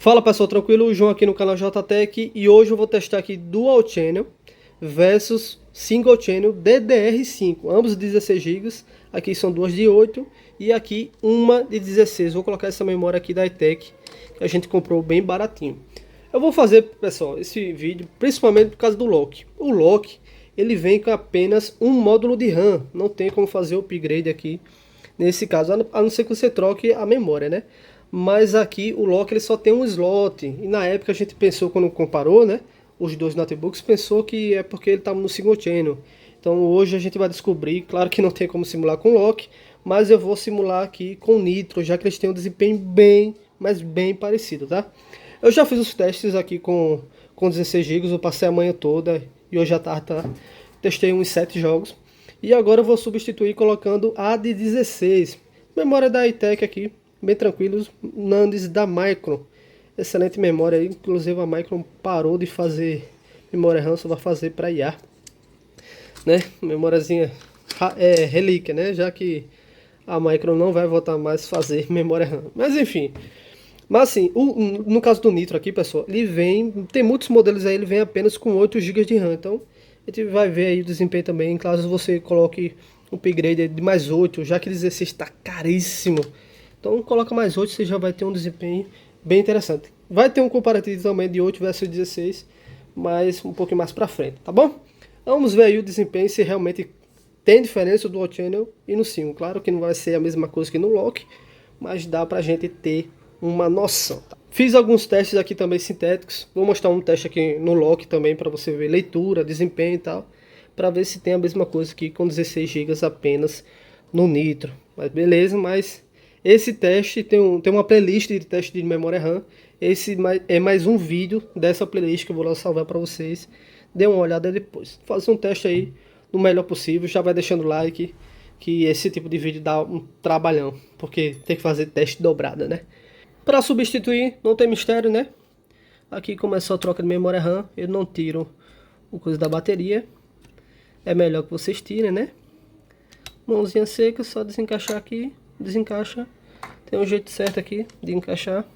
Fala pessoal, tranquilo? O João aqui no canal JTech e hoje eu vou testar aqui Dual Channel versus Single Channel DDR5, ambos 16 GB. Aqui são duas de 8 e aqui uma de 16. Vou colocar essa memória aqui da iTech que a gente comprou bem baratinho. Eu vou fazer, pessoal, esse vídeo principalmente por causa do lock. O lock ele vem com apenas um módulo de RAM, não tem como fazer o upgrade aqui nesse caso, a não ser que você troque a memória, né? Mas aqui o lock ele só tem um slot. E na época a gente pensou, quando comparou, né, os dois notebooks, pensou que é porque ele estava no single channel. Então hoje a gente vai descobrir, claro que não tem como simular com lock, mas eu vou simular aqui com nitro, já que eles têm um desempenho bem, mas bem parecido, tá? Eu já fiz os testes aqui com 16 GB, eu passei a manhã toda e hoje à tarde testei uns 7 jogos. E agora eu vou substituir colocando a de 16. Memória da iTech aqui, bem tranquilos, Nandes da Micron. Excelente memória aí, inclusive a Micron parou de fazer memória RAM, só vai fazer para IA, né? Memóriazinha relíquia, né? Já que a Micron não vai voltar mais a fazer memória RAM. Mas enfim, mas assim, no caso do Nitro aqui, pessoal, ele vem, tem muitos modelos aí, ele vem apenas com 8 GB de RAM, então a gente vai ver aí o desempenho também, caso você coloque um upgrade de mais 8, já que 16 está caríssimo. Então coloca mais 8, você já vai ter um desempenho bem interessante. Vai ter um comparativo também de 8 versus 16, mas um pouquinho mais para frente, tá bom? Vamos ver aí o desempenho, se realmente tem diferença do Dual Channel e no 5. Claro que não vai ser a mesma coisa que no Lock, mas dá pra gente ter uma noção. Tá? Fiz alguns testes aqui também sintéticos. Vou mostrar um teste aqui no Lock também para você ver leitura, desempenho e tal, para ver se tem a mesma coisa aqui com 16 GB apenas no Nitro. Mas beleza, mas esse teste tem uma playlist de teste de memória RAM. Esse é mais um vídeo dessa playlist que eu vou lá salvar para vocês. Dê uma olhada depois. Faça um teste aí no melhor possível. Já vai deixando o like, que esse tipo de vídeo dá um trabalhão, porque tem que fazer teste dobrada, né? Para substituir, não tem mistério, né? Aqui começou a troca de memória RAM, eu não tiro o coisa da bateria. É melhor que vocês tirem, né? Mãozinha seca, só desencaixar aqui, desencaixa. Tem um jeito certo aqui de encaixar.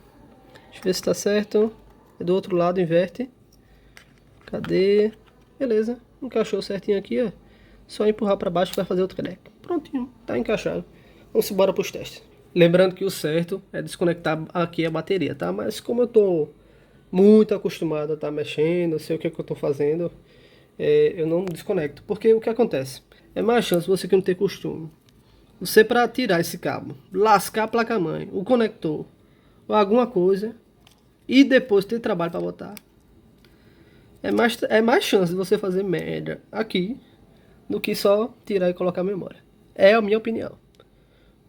Deixa eu ver se está certo. Do outro lado, inverte. Cadê? Beleza, encaixou certinho aqui, ó. Só empurrar para baixo que vai fazer outro caneco. Prontinho, tá encaixado. Vamos embora para os testes. Lembrando que o certo é desconectar aqui a bateria, tá? Mas como eu tô muito acostumado a estar mexendo, sei o que, é que eu tô fazendo, eu não desconecto. Porque o que acontece? É mais chance você que não ter costume. Você para tirar esse cabo, lascar a placa-mãe, o conector, ou alguma coisa, e depois ter trabalho para botar. É mais chance de você fazer merda aqui do que só tirar e colocar a memória. É a minha opinião.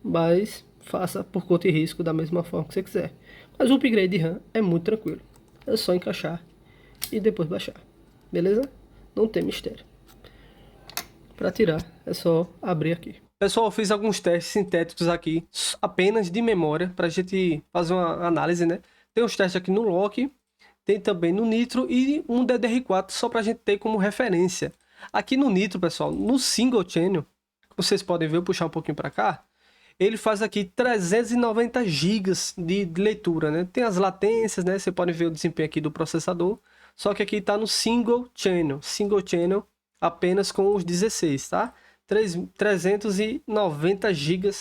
Mas faça por conta e risco da mesma forma que você quiser. Mas o upgrade de RAM é muito tranquilo. É só encaixar e depois baixar. Beleza? Não tem mistério. Para tirar é só abrir aqui. Pessoal, eu fiz alguns testes sintéticos aqui, apenas de memória, para a gente fazer uma análise, né? Tem uns testes aqui no Lock, tem também no Nitro e um DDR4 só para a gente ter como referência. Aqui no Nitro, pessoal, no Single Channel, vocês podem ver, eu puxar um pouquinho para cá, ele faz aqui 390 GB de leitura, né? Tem as latências, né? Você pode ver o desempenho aqui do processador, só que aqui está no Single Channel apenas com os 16, tá? 390 GB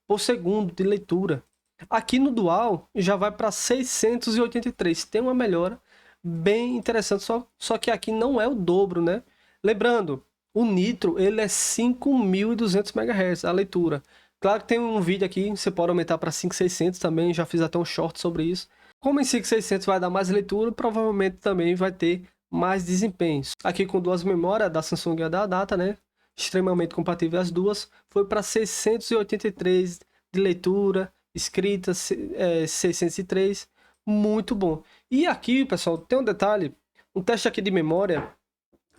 por segundo de leitura. Aqui no Dual já vai para 683, tem uma melhora bem interessante, só que aqui não é o dobro, né? Lembrando, o Nitro ele é 5.200 MHz a leitura. Claro que tem um vídeo aqui, você pode aumentar para 5.600 também, já fiz até um short sobre isso. Como em 5.600 vai dar mais leitura, provavelmente também vai ter mais desempenho. Aqui com duas memórias da Samsung e da Data, né? Extremamente compatível as duas, foi para 683 de leitura, escrita 603, muito bom. E aqui, pessoal, tem um detalhe, um teste aqui de memória,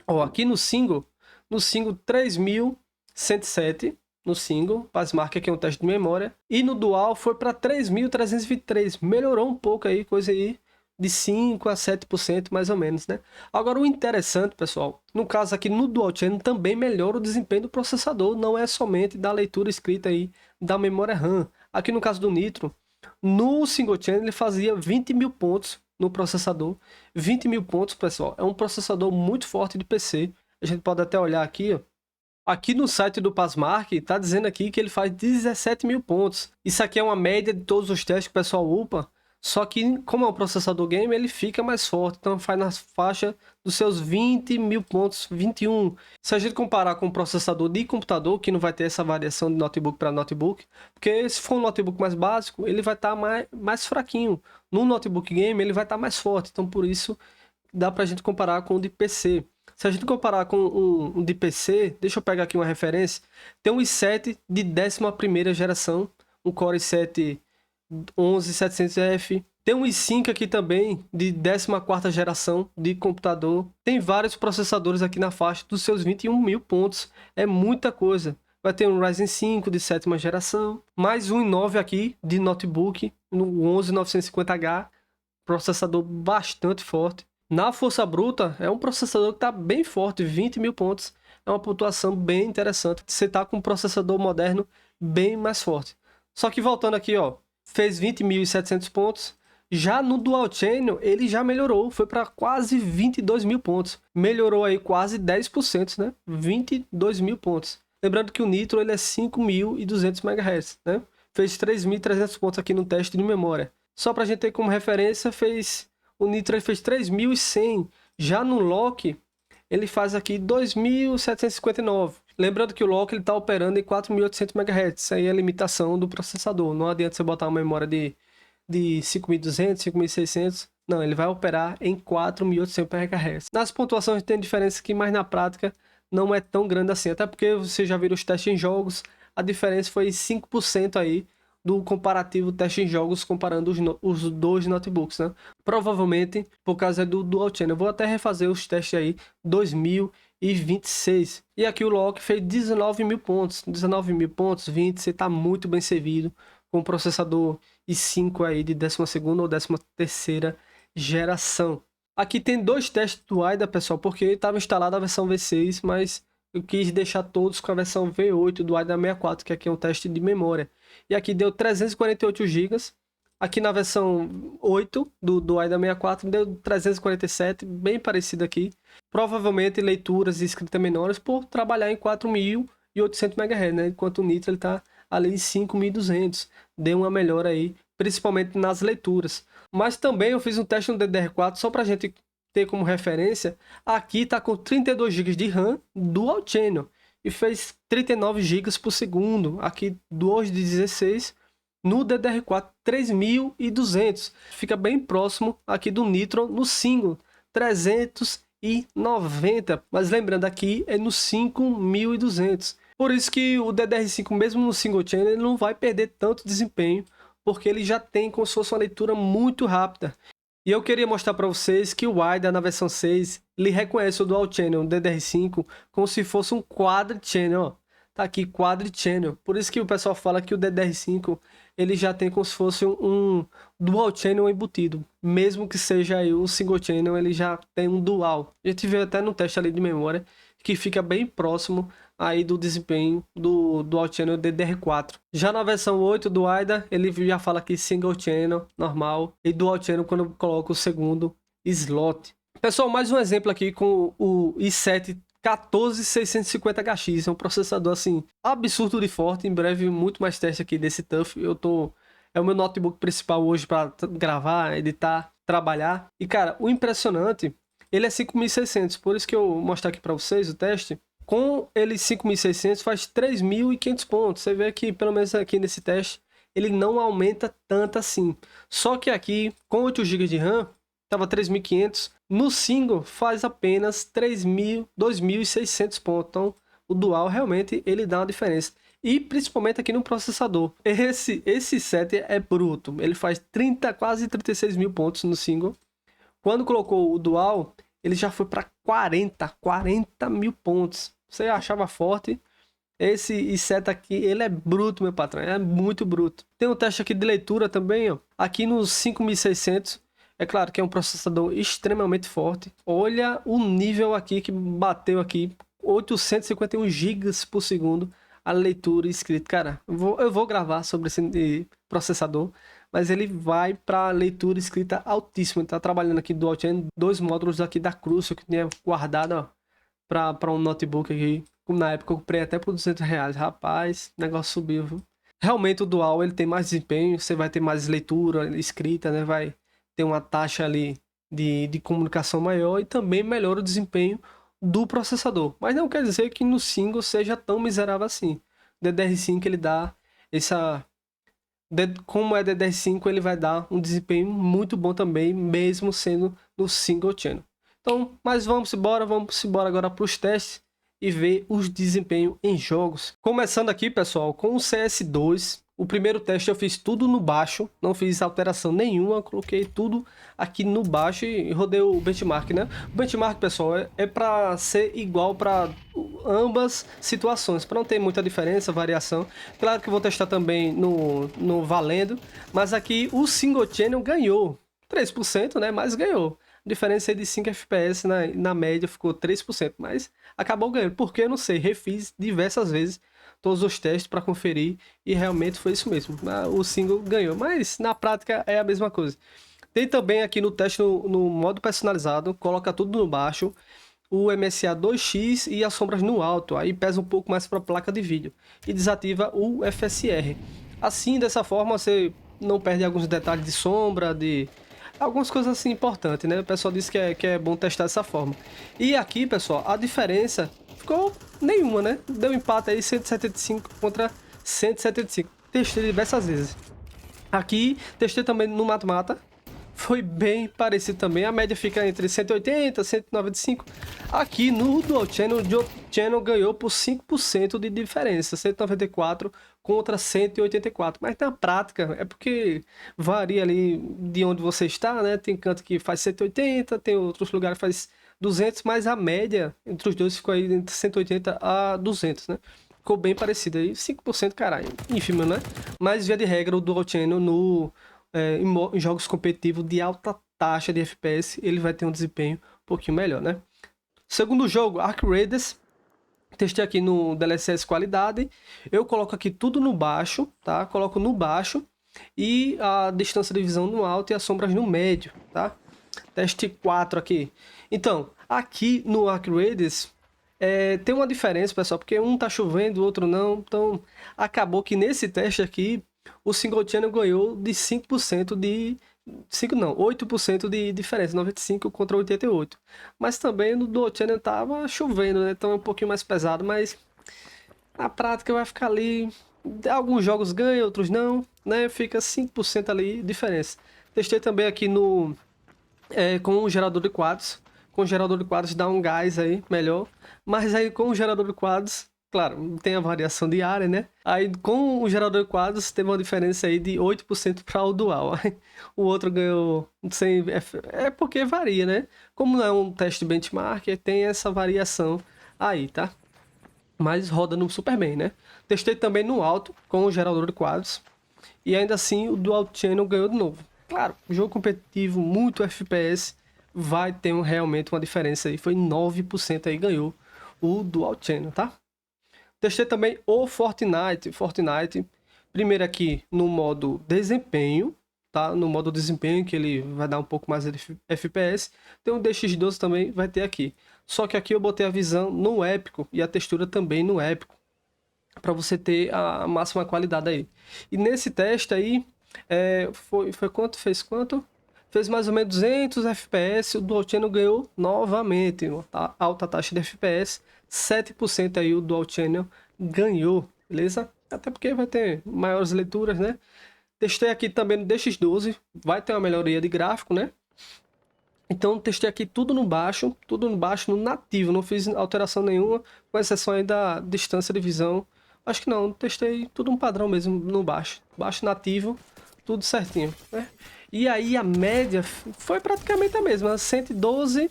ó, aqui no single 3107, no single, Passmark aqui é um teste de memória, e no dual foi para 3.323, melhorou um pouco aí, coisa aí de 5 a 7% mais ou menos, né? Agora o interessante, pessoal, no caso aqui no Dual Channel também melhora o desempenho do processador, não é somente da leitura escrita aí da memória RAM. Aqui no caso do Nitro, No single channel ele fazia 20 mil pontos no processador. 20 mil pontos, pessoal, é um processador muito forte de PC. A gente pode até olhar aqui, ó. Aqui no site do Passmark, tá dizendo aqui que ele faz 17 mil pontos. Isso aqui é uma média de todos os testes que o pessoal upa. Só que, como é um processador game, ele fica mais forte. Então, faz na faixa dos seus 20 mil pontos, 21. Se a gente comparar com um processador de computador, que não vai ter essa variação de notebook para notebook, porque se for um notebook mais básico, ele vai estar mais fraquinho. No notebook game, ele vai estar mais forte. Então, por isso, dá para a gente comparar com o de PC. Se a gente comparar com um de PC, deixa eu pegar aqui uma referência, tem um i7 de 11ª geração, um Core i7 11700F. Tem um i5 aqui também, de 14ª geração de computador. Tem vários processadores aqui na faixa dos seus 21 mil pontos. É muita coisa. Vai ter um Ryzen 5 de 7ª geração, mais um i9 aqui de notebook, no 11950H, processador bastante forte. Na força bruta, é um processador que está bem forte, 20 mil pontos. É uma pontuação bem interessante. Você está com um processador moderno bem mais forte. Só que voltando aqui, ó, fez 20.700 pontos. Já no Dual Channel, ele já melhorou, foi para quase 22 mil pontos. Melhorou aí quase 10%, né? 22 mil pontos. Lembrando que o Nitro ele é 5.200 MHz, né? Fez 3.300 pontos aqui no teste de memória. Só para a gente ter como referência, o Nitro fez 3.100. Já no Lock, ele faz aqui 2.759. Lembrando que o Lock está operando em 4.800 MHz. Isso aí é a limitação do processador. Não adianta você botar uma memória de 5.200, 5.600. Não, ele vai operar em 4.800 MHz. Nas pontuações tem diferença aqui, mas na prática não é tão grande assim. Até porque você já viu os testes em jogos. A diferença foi 5% aí do comparativo teste em jogos comparando os dois notebooks, né? Provavelmente por causa do Dual Channel. Eu vou até refazer os testes aí 2026. E aqui o Lock fez 19 mil pontos. 19 mil pontos, 20, você está muito bem servido com o processador i5 aí de 12ª ou 13ª geração. Aqui tem dois testes do AIDA, pessoal, porque estava instalada a versão V6, mas eu quis deixar todos com a versão V8 do AIDA 64, que aqui é um teste de memória. E aqui deu 348 GB. Aqui na versão 8 do AIDA 64 deu 347, bem parecido aqui. Provavelmente leituras e escrita menores por trabalhar em 4.800 MHz, né? Enquanto o Nitro está ali em 5.200. Deu uma melhora aí, principalmente nas leituras. Mas também eu fiz um teste no DDR4 só para a gente ter como referência. Aqui está com 32 GB de RAM Dual Channel e fez 39 GB por segundo. Aqui 2 de 16 no DDR4 3.200. Fica bem próximo aqui do Nitro no single 390. Mas lembrando, aqui é no 5.200. Por isso que o DDR5 mesmo no single channel ele não vai perder tanto desempenho, porque ele já tem como se fosse uma leitura muito rápida. E eu queria mostrar para vocês que o AIDA na versão 6, ele reconhece o Dual Channel, o DDR5, como se fosse um Quad Channel, ó. Tá aqui, Quad Channel. Por isso que o pessoal fala que o DDR5, ele já tem como se fosse um Dual Channel embutido. Mesmo que seja aí o Single Channel, ele já tem um Dual. A gente viu até no teste ali de memória, que fica bem próximo aí do desempenho do Dual Channel DDR4. Já na versão 8 do AIDA, ele já fala aqui Single Channel, normal, e Dual Channel quando eu coloco o segundo slot. Pessoal, mais um exemplo aqui com o i7 14650HX, é um processador assim absurdo de forte. Em breve muito mais teste aqui desse TUF. É o meu notebook principal hoje para gravar, editar, trabalhar. E cara, o impressionante, ele é 5600, por isso que eu vou mostrar aqui para vocês o teste. Com ele 5600 faz 3.500 pontos. Você vê que pelo menos aqui nesse teste ele não aumenta tanto assim. Só que aqui com 8 GB de RAM estava 3.500. No single faz apenas 2.600 pontos. Então o dual realmente ele dá uma diferença. E principalmente aqui no processador. Esse set é bruto. Ele faz quase 36 mil pontos no single. Quando colocou o dual, ele já foi para 40 mil pontos. Você achava forte? Esse i7 aqui, ele é bruto, meu patrão. É muito bruto. Tem um teste aqui de leitura também, ó. Aqui nos 5600. É claro que é um processador extremamente forte. Olha o nível aqui que bateu aqui. 851 GB por segundo. A leitura e escrita. Cara, eu vou gravar sobre esse processador. mas ele vai para leitura e escrita altíssima. Ele tá trabalhando aqui Dual Channel, 2 módulos aqui da Crucial que tinha guardado para um notebook aqui. Na época eu comprei até por R$ 200. Rapaz, o negócio subiu, viu? Realmente o Dual ele tem mais desempenho, você vai ter mais leitura, escrita, né? Vai ter uma taxa ali de comunicação maior e também melhora o desempenho do processador. Mas não quer dizer que no single seja tão miserável assim. O DDR5 ele dá essa... Como é DDR5, ele vai dar um desempenho muito bom também, mesmo sendo no single channel. Então, mas vamos embora agora para os testes e ver os desempenhos em jogos. Começando aqui, pessoal, com o CS2. O primeiro teste eu fiz tudo no baixo, não fiz alteração nenhuma, coloquei tudo aqui no baixo e rodei o benchmark, né? O benchmark, pessoal, é para ser igual para ambas situações, para não ter muita diferença, variação. Claro que eu vou testar também no valendo, mas aqui o single channel ganhou 3%, né? Mas ganhou. Diferença de 5 FPS na média ficou 3%, mas acabou ganhando. Porque eu não sei, refiz diversas vezes todos os testes para conferir e realmente foi isso mesmo. O single ganhou, mas na prática é a mesma coisa. Tem também aqui no teste no modo personalizado, coloca tudo no baixo, o MSA 2x e as sombras no alto, aí pesa um pouco mais para a placa de vídeo e desativa o FSR. Assim, dessa forma, você não perde alguns detalhes de sombra, de algumas coisas assim importantes, né? O pessoal disse que é bom testar dessa forma. E aqui, pessoal, a diferença ficou nenhuma, né? Deu empate aí 175 contra 175. Testei diversas vezes. Aqui, testei também no mata-mata. Foi bem parecido também. A média fica entre 180 e 195. Aqui no Dual Channel, o Dual Channel ganhou por 5% de diferença. 194 contra 184. Mas na prática, é porque varia ali de onde você está, né? Tem canto que faz 180, tem outros lugares que faz 200, mas a média entre os dois ficou aí entre 180 a 200, né? Ficou bem parecido aí. 5%, caralho. Ínfimo, né? Mas, via de regra, o Dual Channel em jogos competitivos de alta taxa de FPS, ele vai ter um desempenho um pouquinho melhor, né? Segundo jogo, Arc Raiders. Testei aqui no DLSS qualidade. Eu coloco aqui tudo no baixo, tá? Coloco no baixo e a distância de visão no alto e as sombras no médio, tá? Teste 4 aqui. Então, aqui no Arc Raiders tem uma diferença, pessoal, porque um tá chovendo, o outro não. Então, acabou que nesse teste aqui o single channel ganhou de 5% de... 5 não, 8% de diferença, 95 contra 88. Mas também no dual channel tava chovendo, né? Então é um pouquinho mais pesado, mas na prática vai ficar ali... Alguns jogos ganham, outros não, né? Fica 5% ali diferença. Testei também aqui com o gerador de quadros. Com o gerador de quadros dá um gás aí, melhor. Mas aí com o gerador de quadros... Claro, tem a variação de área, né? Aí com o gerador de quadros teve uma diferença aí de 8% para o dual. O outro ganhou 100... É porque varia, né? Como não é um teste benchmark, tem essa variação aí, tá? Mas roda no super bem, né? Testei também no alto com o gerador de quadros. E ainda assim o Dual Channel ganhou de novo. Claro, jogo competitivo, muito FPS, vai ter realmente uma diferença aí. Foi 9% aí ganhou o Dual Channel, tá? Testei também o Fortnite. Primeiro aqui no modo desempenho, tá? No modo desempenho, que ele vai dar um pouco mais de FPS. Tem um DX12 também, vai ter aqui. Só que aqui eu botei a visão no épico e a textura também no épico, para você ter a máxima qualidade aí. E nesse teste aí, foi quanto? Fez quanto? Fez mais ou menos 200 FPS, o Dual Channel ganhou novamente, uma alta taxa de FPS, 7% aí o Dual Channel ganhou, beleza? Até porque vai ter maiores leituras, né? Testei aqui também no DX12, vai ter uma melhoria de gráfico, né? Então testei aqui tudo no baixo no nativo, não fiz alteração nenhuma, com exceção aí da distância de visão. Acho que não, testei tudo um padrão mesmo no baixo nativo, tudo certinho, né? E aí a média foi praticamente a mesma, 111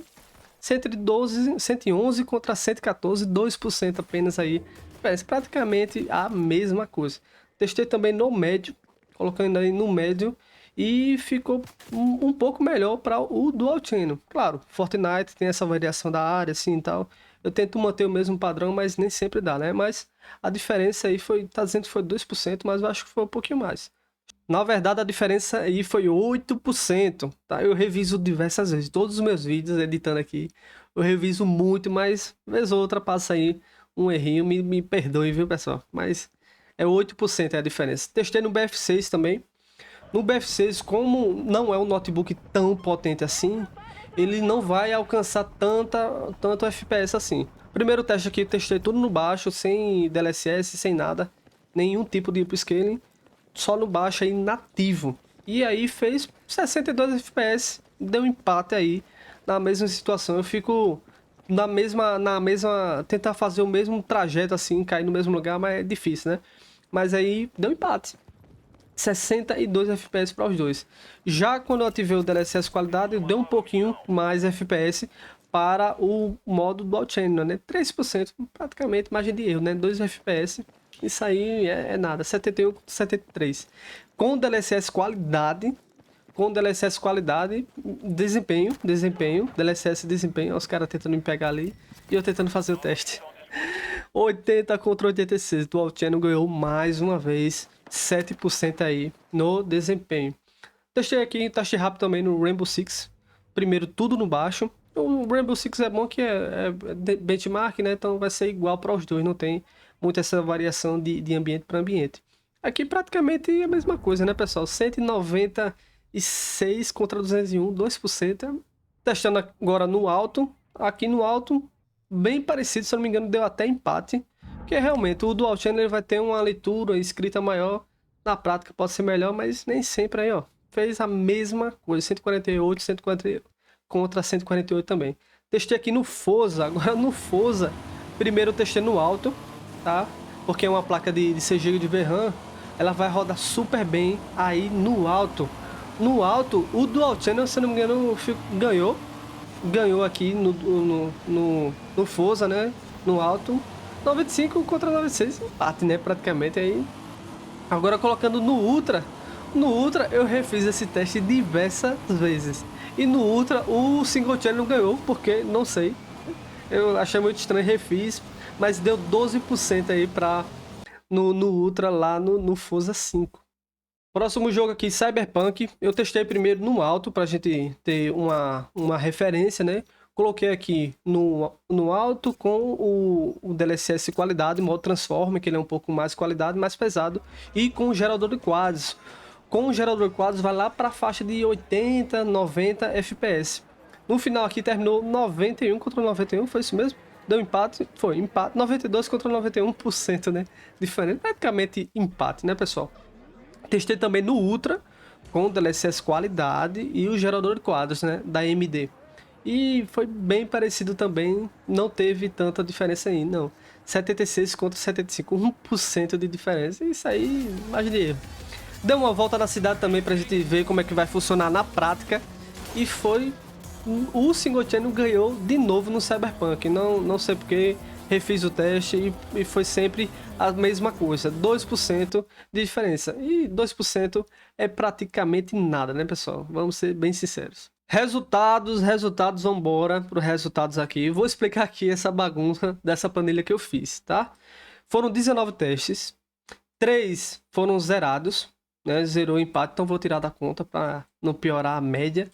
contra 114, 2% apenas aí. Parece praticamente a mesma coisa. Testei também no médio, colocando aí no médio, e ficou um pouco melhor para o Dual Channel. Claro, Fortnite tem essa variação da área assim e tal. Eu tento manter o mesmo padrão, mas nem sempre dá, né? Mas a diferença aí tá dizendo que foi 2%, mas eu acho que foi um pouquinho mais. Na verdade, a diferença aí foi 8%, tá? Eu reviso diversas vezes, todos os meus vídeos editando aqui, eu reviso muito, mas vez ou outra passa aí um errinho, me perdoe, viu, pessoal? Mas é 8% é a diferença. Testei no BF6 também. No BF6, como não é um notebook tão potente assim, ele não vai alcançar tanto FPS assim. Primeiro teste aqui, testei tudo no baixo, sem DLSS, sem nada, nenhum tipo de upscaling, só no baixo aí nativo. E aí fez 62 FPS, deu empate aí na mesma situação. Eu fico na mesma tentar fazer o mesmo trajeto assim, cair no mesmo lugar, mas é difícil, né? Mas aí deu empate. 62 FPS para os dois. Já quando eu ativei o DLSS qualidade, deu um pouquinho mais FPS para o modo Dual Channel, né? 3%, praticamente margem de erro, né? 2 FPS, isso aí é nada, 71 contra 73. Com DLSS qualidade, desempenho, DLSS desempenho, os caras tentando me pegar ali e eu tentando fazer o teste. 80 contra 86. Dual Channel ganhou mais uma vez 7% aí no desempenho. Testei aqui, teste rápido também no Rainbow Six. Primeiro tudo no baixo. O Rainbow Six é bom que é benchmark, né? Então vai ser igual para os dois, não tem muita essa variação de ambiente para ambiente. Aqui praticamente a mesma coisa, né, pessoal? 196 contra 201, 2%. Testando agora no alto. Aqui no alto, bem parecido, se eu não me engano, deu até empate. Porque realmente o Dual Channel vai ter uma leitura escrita maior. Na prática pode ser melhor, mas nem sempre aí, ó. Fez a mesma coisa, 148, 148 contra 148 também. Testei aqui no Forza, agora no Forza, primeiro eu testei no alto, tá? Porque é uma placa de 6 GB de VRAM, ela vai rodar super bem aí no alto. No alto, o Dual Channel, se eu não me engano, ganhou aqui no Forza, né? No alto, 95 contra 96, empate, né? Praticamente aí. Agora colocando no Ultra eu refiz esse teste diversas vezes. E no Ultra o Single Channel ganhou, porque não sei. Eu achei muito estranho, refiz, mas deu 12% aí no Ultra lá no Forza 5. Próximo jogo aqui, Cyberpunk. Eu testei primeiro no alto pra gente ter uma referência, né? Coloquei aqui no alto com o DLSS qualidade, modo Transformer, que ele é um pouco mais qualidade, mais pesado, e com o gerador de quadros. Com o gerador de quadros vai lá para a faixa de 80, 90 FPS. No final aqui terminou 91 contra 91, foi isso mesmo? Deu empate? Foi, empate, 92 contra 91%, né? Diferente, praticamente empate, né, pessoal? Testei também no Ultra, com DLSS qualidade e o gerador de quadros, né, da AMD. E foi bem parecido também, não teve tanta diferença aí, não. 76 contra 75, 1% de diferença, isso aí, mais de erro. Deu uma volta na cidade também pra gente ver como é que vai funcionar na prática. E foi... O Single Channel ganhou de novo no Cyberpunk. Não sei porque, refiz o teste e foi sempre a mesma coisa. 2% de diferença. E 2% é praticamente nada, né, pessoal? Vamos ser bem sinceros. Resultados, vamos embora para os resultados aqui. Vou explicar aqui essa bagunça dessa planilha que eu fiz, tá? Foram 19 testes. 3 foram zerados, né? Zerou o empate, então vou tirar da conta para não piorar a média.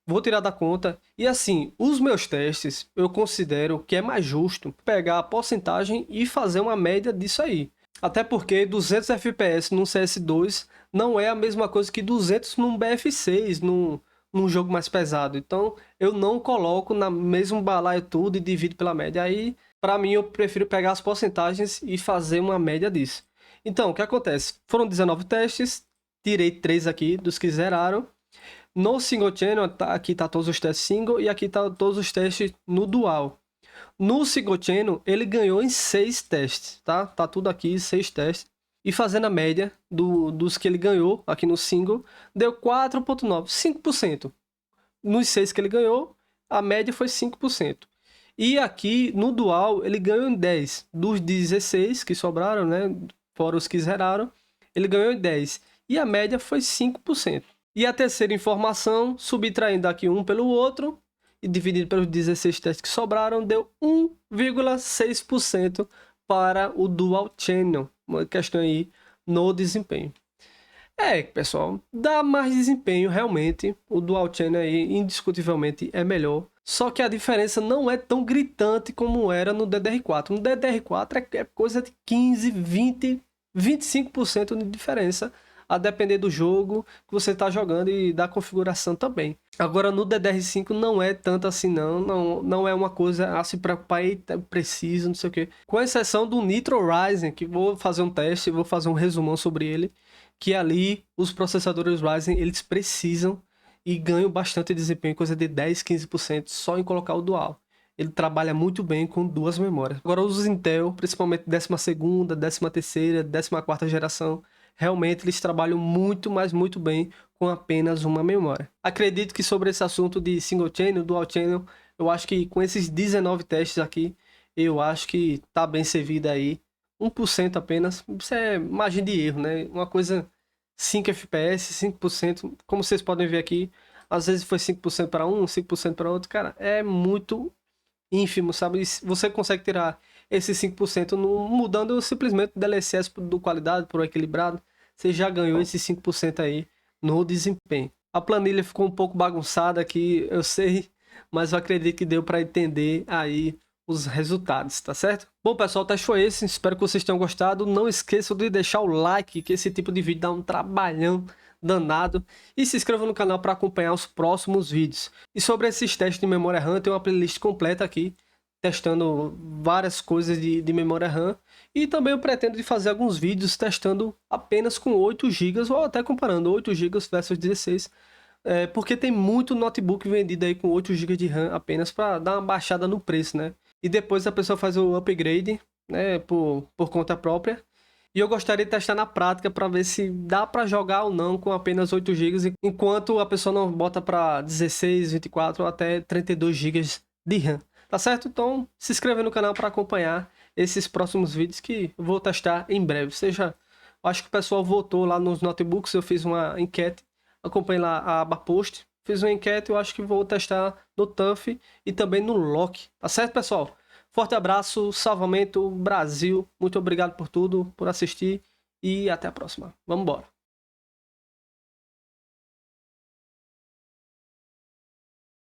Vou tirar da conta. E assim, os meus testes, eu considero que é mais justo pegar a porcentagem e fazer uma média disso aí. Até porque 200 FPS num CS2 não é a mesma coisa que 200 num BF6, num jogo mais pesado. Então, eu não coloco na mesmo balaio tudo e divido pela média. Aí, para mim, eu prefiro pegar as porcentagens e fazer uma média disso. Então, o que acontece? Foram 19 testes, tirei 3 aqui dos que zeraram. No Single Channel, aqui tá todos os testes single e aqui tá todos os testes no dual. No Single Channel, ele ganhou em 6 testes, tá? Tá tudo aqui, 6 testes. E fazendo a média dos que ele ganhou aqui no single, deu 4,9%, 5%. Nos 6 que ele ganhou, a média foi 5%. E aqui no dual, ele ganhou em 10. Dos 16 que sobraram, né? Fora os que zeraram, ele ganhou em 10. E a média foi 5%. E a terceira informação, subtraindo aqui um pelo outro, e dividido pelos 16 testes que sobraram, deu 1,6% para o Dual Channel. Uma questão aí no desempenho. Pessoal, dá mais desempenho realmente. O Dual Channel aí, indiscutivelmente, é melhor. Só que a diferença não é tão gritante como era no DDR4. No DDR4 é coisa de 15, 20, 25% de diferença, a depender do jogo que você está jogando e da configuração também. Agora no DDR5 não é tanto assim não é uma coisa a se preocupar, eita, preciso, não sei o que. Com exceção do Nitro Ryzen, que vou fazer um teste, vou fazer um resumão sobre ele, que ali os processadores Ryzen, eles precisam e ganham bastante desempenho, coisa de 10, 15% só em colocar o dual. Ele trabalha muito bem com duas memórias. Agora os Intel, principalmente 12ª, 13ª, 14ª geração, realmente eles trabalham muito, mas muito bem com apenas uma memória. Acredito que sobre esse assunto de single channel, dual channel, eu acho que com esses 19 testes aqui, eu acho que tá bem servido aí. 1% apenas, isso é margem de erro, né? Uma coisa 5 FPS, 5%, como vocês podem ver aqui, às vezes foi 5% para um, 5% para outro, cara, é muito ínfimo, sabe? Você consegue tirar esses 5% mudando simplesmente o DLSS do qualidade por equilibrado, você já ganhou esses 5% aí no desempenho. A planilha ficou um pouco bagunçada aqui, eu sei, mas eu acredito que deu para entender aí os resultados, tá certo? Bom, pessoal, o teste foi esse, espero que vocês tenham gostado. Não esqueçam de deixar o like, que esse tipo de vídeo dá um trabalhão danado, e se inscreva no canal para acompanhar os próximos vídeos. E sobre esses testes de memória RAM, tem uma playlist completa aqui, testando várias coisas de memória RAM, e também eu pretendo fazer alguns vídeos testando apenas com 8 GB, ou até comparando 8 GB versus 16, porque tem muito notebook vendido aí com 8 GB de RAM apenas para dar uma baixada no preço, né? E depois a pessoa faz o upgrade, né, por conta própria. E eu gostaria de testar na prática para ver se dá para jogar ou não com apenas 8 GB, enquanto a pessoa não bota para 16, 24 ou até 32 GB de RAM. Tá certo? Então se inscreva no canal para acompanhar esses próximos vídeos que eu vou testar em breve. Acho que o pessoal votou lá nos notebooks, eu fiz uma enquete, acompanhe lá a aba post, fiz uma enquete, eu acho que vou testar no TUF e também no Lock. Tá certo, pessoal? Forte abraço, salvamento Brasil, muito obrigado por tudo, por assistir e até a próxima. Vamos embora.